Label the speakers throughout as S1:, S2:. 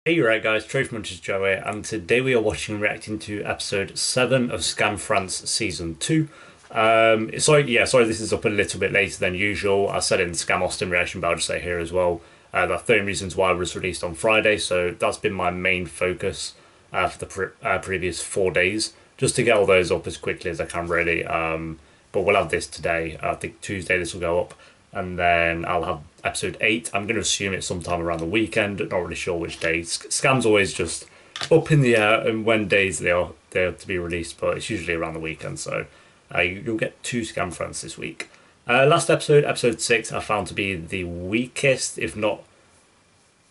S1: Hey, you right, guys, Truth Munchers Joe here, and today we are watching and reacting to episode 7 of Scam France Season 2. Sorry, this is up a little bit later than usual. I said it in the Scam Austin reaction, but I'll just say here as well. There are 30 reasons why it was released on Friday, so that's been my main focus for the previous 4 days, just to get all those up as quickly as I can, really. But we'll have this today. I think Tuesday this will go up, and then I'll have episode 8. I'm going to assume it's sometime around the weekend. Not really sure which days. Scam's always just up in the air and when days they are to be released, but it's usually around the weekend. So you'll get 2 Scam fronts this week. Last episode, episode 6, I found to be the weakest, if not,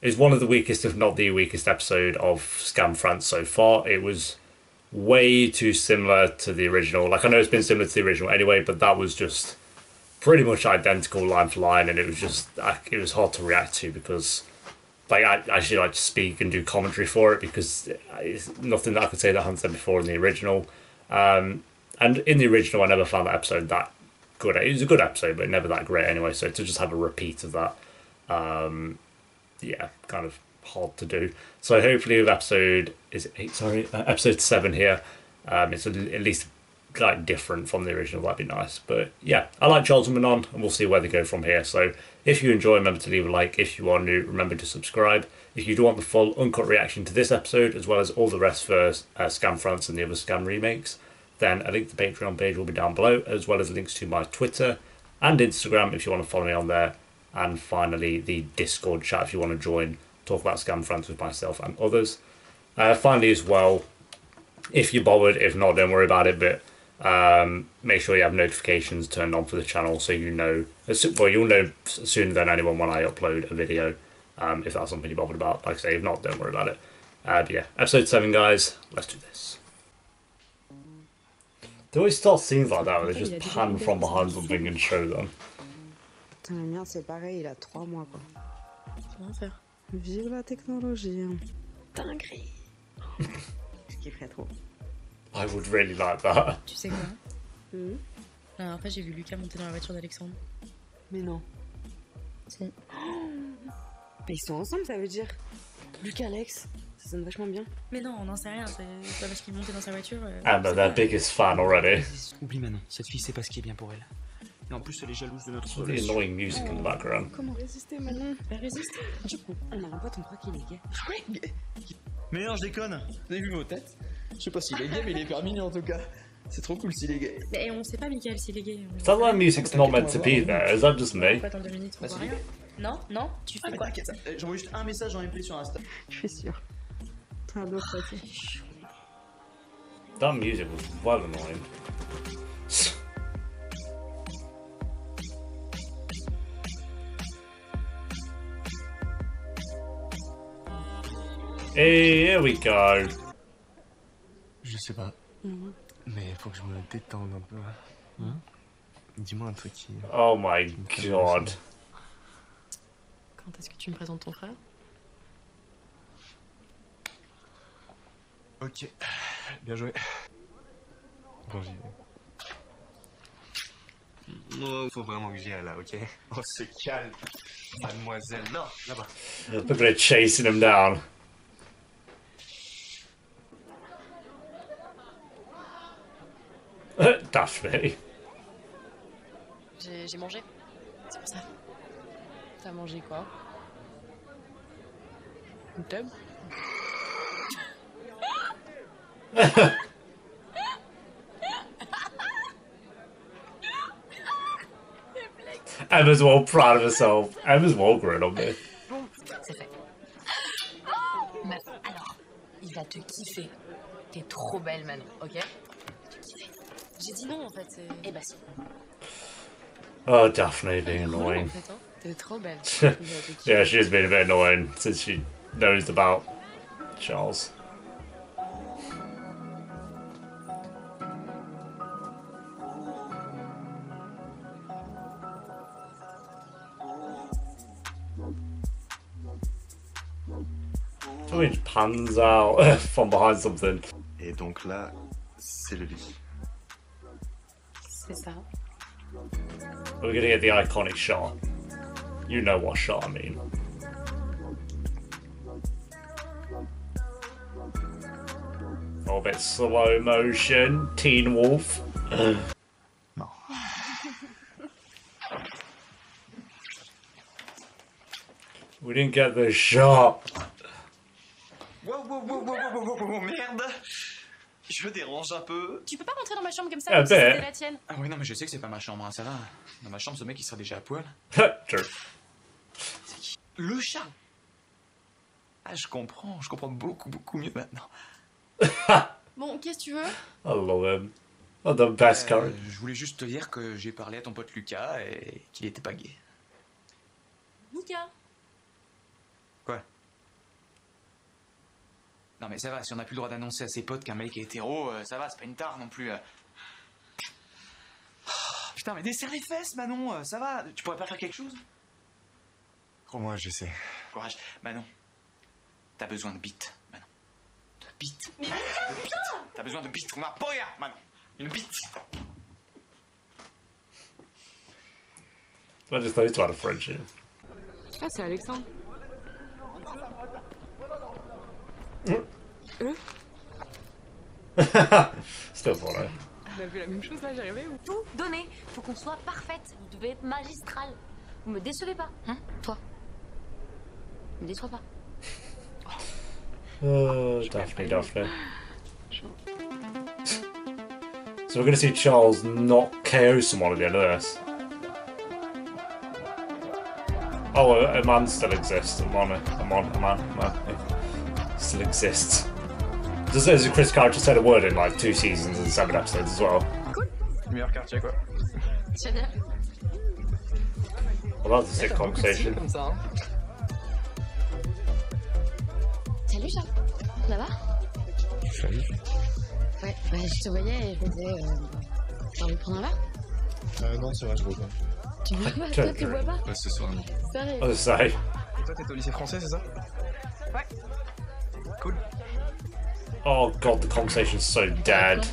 S1: is one of the weakest, if not the weakest episode of Scam France so far. It was way too similar to the original. Like, I know it's been similar to the original anyway, but that was just pretty much identical line for line, and it was just it was hard to react to because like I actually like to speak and do commentary for it because it's nothing that I could say that I hadn't said before in the original. And in the original, I never found that episode that good. It was a good episode, but never that great anyway. So to just have a repeat of that, yeah, kind of hard to do. So hopefully with episode episode 7 here, it's at least like different from the original. That'd be nice. But yeah, I like Charles and Manon, and we'll see where they go from here. So if you enjoy, remember to leave a like. If you are new, remember to subscribe. If you do want the full uncut reaction to this episode as well as all the rest for Scam France and the other Scam remakes, then a link to the Patreon page will be down below, as well as links to my Twitter and Instagram if you want to follow me on there, and finally the Discord chat if you want to join, talk about Scam France with myself and others. Finally as well, if you're bothered, if not, don't worry about it, but make sure you have notifications turned on for the channel so you know, well, you'll know sooner than anyone when I upload a video, if that's something you're bothered about. Like I say, if not, don't worry about it. But yeah, episode 7, guys, let's do this. They always start scenes like that where they just pan from behind something and show them.
S2: Putain, le mien c'est pareil, il a 3 mois quoi.
S3: Comment faire?
S2: Vive la technologie.
S3: Dinguerie.
S2: Je kifferais trop.
S1: I would really like that.
S3: Tu sais quoi? La dernière fois, j'ai vu Lucas monter dans la voiture d'Alexandre.
S2: Mais non.
S3: Si.
S2: Mais ils sont ensemble, ça veut dire. Lucas, Alex, ça sonne vachement bien.
S3: Mais non, on n'en sait rien. C'est pas parce qu'il montait dans sa voiture.
S1: And they're their biggest fan already.
S4: Oublie Manon, cette fille sait pas ce qui est bien pour elle. Et en plus, elle est jalouse de notre
S1: Really annoying music in the background.
S2: Comment résister maintenant?
S3: Bah résiste.
S2: Du coup, on a un pote, on croit qu'il est gay.
S4: Ouais. Mais non, je déconne. Vous avez vu vos têtes? Je sais pas s'il est gay, mais il est hyper mignon en tout cas. C'est trop cool s'il est gay.
S3: Mais on sait pas, Michael, s'il est gay.
S1: Is that why music's not meant to be there? Is that just me?
S3: Pourquoi attends 2 minutes, on voit rien? Non, non, tu fais
S4: Mais
S3: quoi?
S4: t'inquiète, j'envoie juste un message en MP sur Insta.
S2: Je suis sûre. T'as d'autres potes.
S1: That music was well annoying. Hey, here we go.
S5: Je sais pas. Mais faut que je me détende un peu. Hein? Dis-moi un truc qui...
S1: Oh my god.
S3: Quand est-ce que tu me présentes ton frère?
S5: Ok. Bien joué. Bon, j'y vais. Non, faut vraiment que j'y aille là, ok? On se calme. Mademoiselle. Non, là-bas.
S1: Look at it chasing him down. Daphne.
S3: J'ai mangé. C'est pour ça.
S2: T'as mangé quoi? Une tub?
S1: Emma's well proud of herself. Emma's well grown on me.
S3: Bon, c'est fait. Meuf, alors, il va te kiffer. T'es trop belle, Manon, ok? J'ai dit non en fait. Eh bah si.
S1: Oh, Daphne being annoying.
S3: En fait, hein.
S2: T'es trop belle.
S1: Yeah, she's been a bit annoying since she knows about Charles. So he pans out from behind something.
S5: Et donc là, c'est le lit.
S3: C'est ça.
S1: We're gonna get the iconic shot. You know what shot I mean. little bit slow motion. Teen Wolf.
S4: Non.
S1: We didn't get the shot.
S4: Wow, merde. Je dérange un peu.
S3: Tu peux pas rentrer dans ma chambre comme ça,
S1: Ah,
S3: comme si
S1: ben.
S3: c'était la tienne.
S4: Ah oui, non, mais je sais que c'est pas ma chambre, hein, ça va. Dans ma chambre, ce mec, il serait déjà à poil.
S1: True.
S4: Le chat. Ah, je comprends beaucoup mieux maintenant.
S3: Bon, qu'est-ce que tu veux?
S1: I love him. Oh, the best character.
S4: Je voulais juste te dire que j'ai parlé à ton pote Lucas et qu'il était pas gay.
S3: Mika.
S4: Quoi? Non mais ça va, si on n'a plus le droit d'annoncer à ses potes qu'un mec est hétéro, ça va, c'est pas une tare non plus. Putain, mais desserre les fesses, Manon, ça va, tu pourrais pas faire quelque chose?
S5: Crois-moi, j'essaie.
S4: Courage, Manon. T'as besoin de bite, Manon. De bite.
S3: Mais
S4: T'as besoin de bite, una polla, Manon. Une bite.
S1: I just thought about a friendship.
S2: Ah, c'est Alexandre.
S1: Still funny.
S2: On a vu la même chose là, j'arrivais ou?
S3: tout donner. Faut qu'on soit parfaite. Vous devez être magistrale. Vous me décevez pas, hein, toi? Me déçois pas.
S1: Oh, Daphne. So we're going to see Charles not KO someone at the end of this. Oh, a man still exists. A man still exists. Does Chris character said a word in like 2 seasons and 7 episodes as well?
S4: Meilleur quartier, quoi.
S3: Génial.
S1: Well, that's a sick conversation.
S4: Comme ça, hein.
S3: Salut, Charles. Ça va?
S5: Salut.
S3: Ouais, bah, je te voyais et je me disais, t'as envie de prendre un verre?
S5: Non, c'est vrai, je vois pas.
S3: Tu bois pas? Toi, tu bois pas?
S5: Ouais, ce soir, non.
S3: Sérieux?
S1: I was say.
S4: Et toi, t'es au lycée français, c'est ça? Ouais. Cool.
S1: Oh god, the conversation's so dead.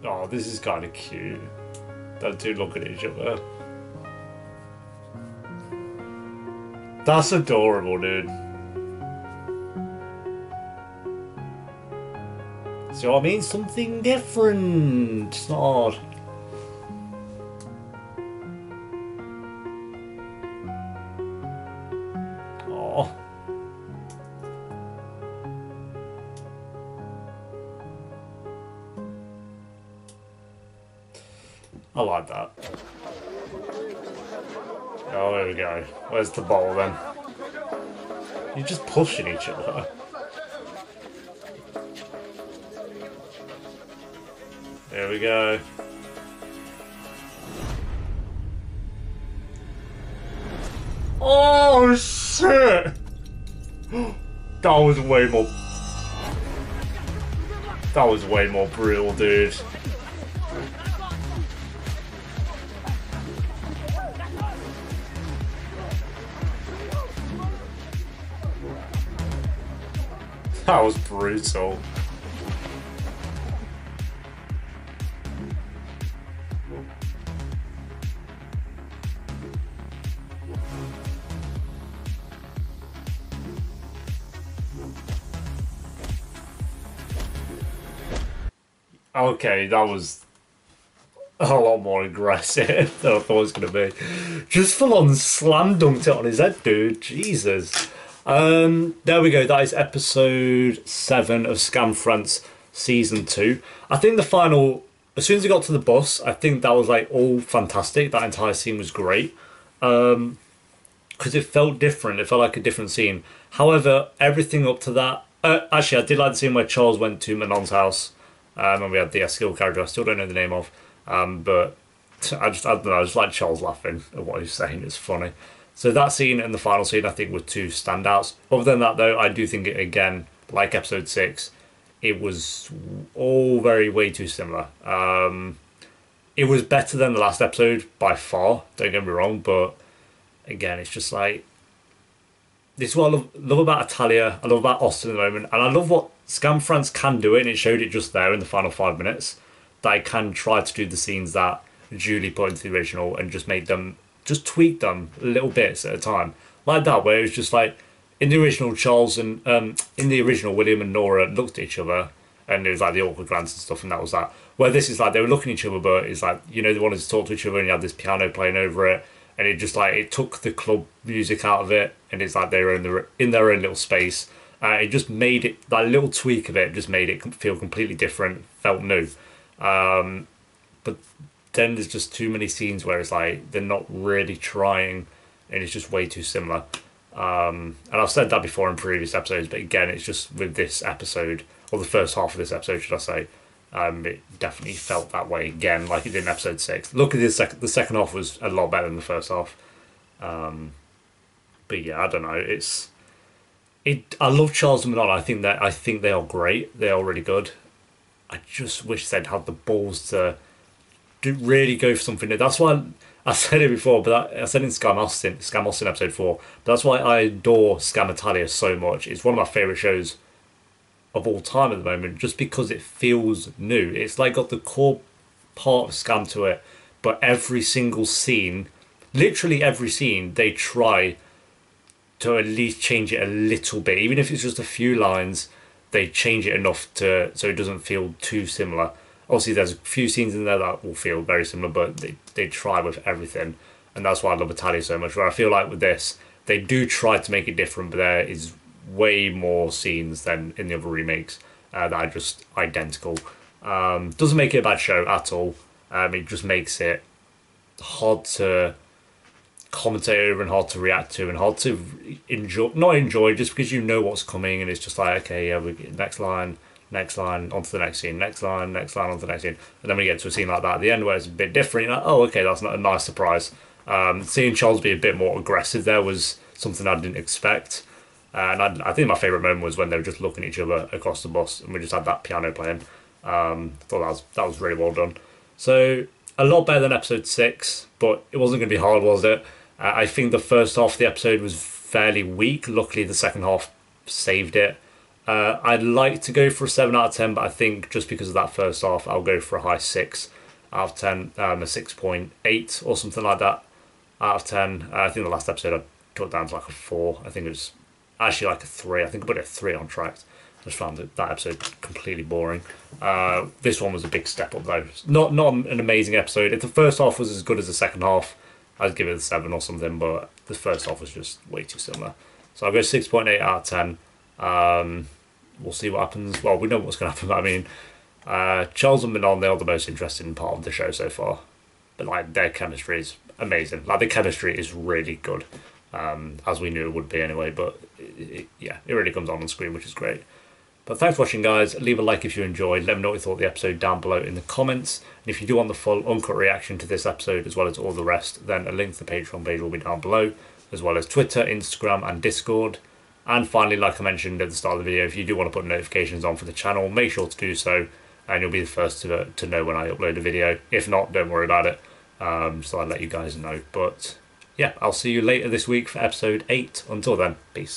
S1: Oh, this is kind of cute. Those two look at each other. That's adorable, dude. So I mean, something different. It's not. Oh. I like that. Oh, there we go. Where's the ball then? You're just pushing each other. There we go. Oh shit! That was way more. That was way more brutal, dude. That was brutal. Okay, that was a lot more aggressive than I thought it was going to be. Just full on slam dunked it on his head, dude. Jesus. There we go. That is episode 7 of Skam France season 2. I think the final, as soon as he got to the bus, I think that was like all fantastic. That entire scene was great. Because it felt different. It felt like a different scene. However, everything up to that. Actually, I did like the scene where Charles went to Manon's house. And we had the skill character I still don't know the name of. But I don't know, I just like Charles laughing at what he's saying. It's funny. So that scene and the final scene, I think, were 2 standouts. Other than that, though, I do think, it, again, like episode 6, it was all way too similar. It was better than the last episode by far, don't get me wrong, but again, it's just like, this is what I love about Italia, I love about Austin at the moment, and I love what Scam France can do it, and it showed it just there in the final 5 minutes, that it can try to do the scenes that Julie put into the original and just make them, just tweak them little bits at a time. Like that, where it was just like, in the original, Charles and, in the original, William and Nora looked at each other, and it was like the awkward glance and stuff, and that was that. Where this is like, they were looking at each other, but it's like, you know, they wanted to talk to each other, and you had this piano playing over it, and it just like, it took the club music out of it, and it's like they were in their own little space. It just made it, that little tweak of it just made it feel completely different, felt new. But then there's just too many scenes where it's like they're not really trying, and it's just way too similar. And I've said that before in previous episodes, but again, it's just with this episode, or the first half of this episode, should I say, it definitely felt that way again, like it did in episode 6. Look at the second half was a lot better than the first half. But yeah, I don't know. I love Charles and Manon. I think they are great. They are really good. I just wish they'd had the balls to really go for something new. That's why I said it before, but I said in Scam Austin episode 4. But that's why I adore Scam Italia so much. It's one of my favourite shows of all time at the moment, just because it feels new. It's like got the core part of Scam to it, but every single scene, literally every scene, they try to at least change it a little bit. Even if it's just a few lines, they change it enough so it doesn't feel too similar. Obviously, there's a few scenes in there that will feel very similar, but they try with everything. And that's why I love Italia so much, where I feel like with this, they do try to make it different, but there is way more scenes than in the other remakes that are just identical. Doesn't make it a bad show at all. It just makes it hard to commentate over and hard to react to and hard to not enjoy, just because you know what's coming, and it's just like, okay, yeah, we get next line, onto the next scene, next line, onto the next scene, and then we get to a scene like that at the end where it's a bit different. You're like, oh, okay, that's not a nice surprise. Seeing Charles be a bit more aggressive there was something I didn't expect. And I think my favourite moment was when they were just looking at each other across the bus, and we just had that piano playing. Thought that was really well done. So a lot better than episode 6, but it wasn't going to be hard, was it? I think the first half of the episode was fairly weak. Luckily, the second half saved it. I'd like to go for a 7 out of 10, but I think just because of that first half, I'll go for a high 6 out of 10, a 6.8 or something like that out of 10. I think the last episode I took down to like a 4. I think it was actually like a 3. I think I put it a 3 on track. I just found that episode completely boring. This one was a big step up though. Not an amazing episode. If the first half was as good as the second half, I'd give it a 7 or something, but the first half was just way too similar. So I'll go 6.8 out of 10. We'll see what happens. Well, we know what's going to happen, but I mean, Charles and Manon, they are the most interesting part of the show so far. But like, their chemistry is amazing. Like, the chemistry is really good, as we knew it would be anyway, but it really comes on screen, which is great. But thanks for watching, guys. Leave a like if you enjoyed. Let me know what you thought of the episode down below in the comments. And if you do want the full uncut reaction to this episode, as well as all the rest, then a link to the Patreon page will be down below, as well as Twitter, Instagram, and Discord. And finally, like I mentioned at the start of the video, if you do want to put notifications on for the channel, make sure to do so, and you'll be the first to know when I upload a video. If not, don't worry about it. So I'll let you guys know. But yeah, I'll see you later this week for episode 8. Until then, peace.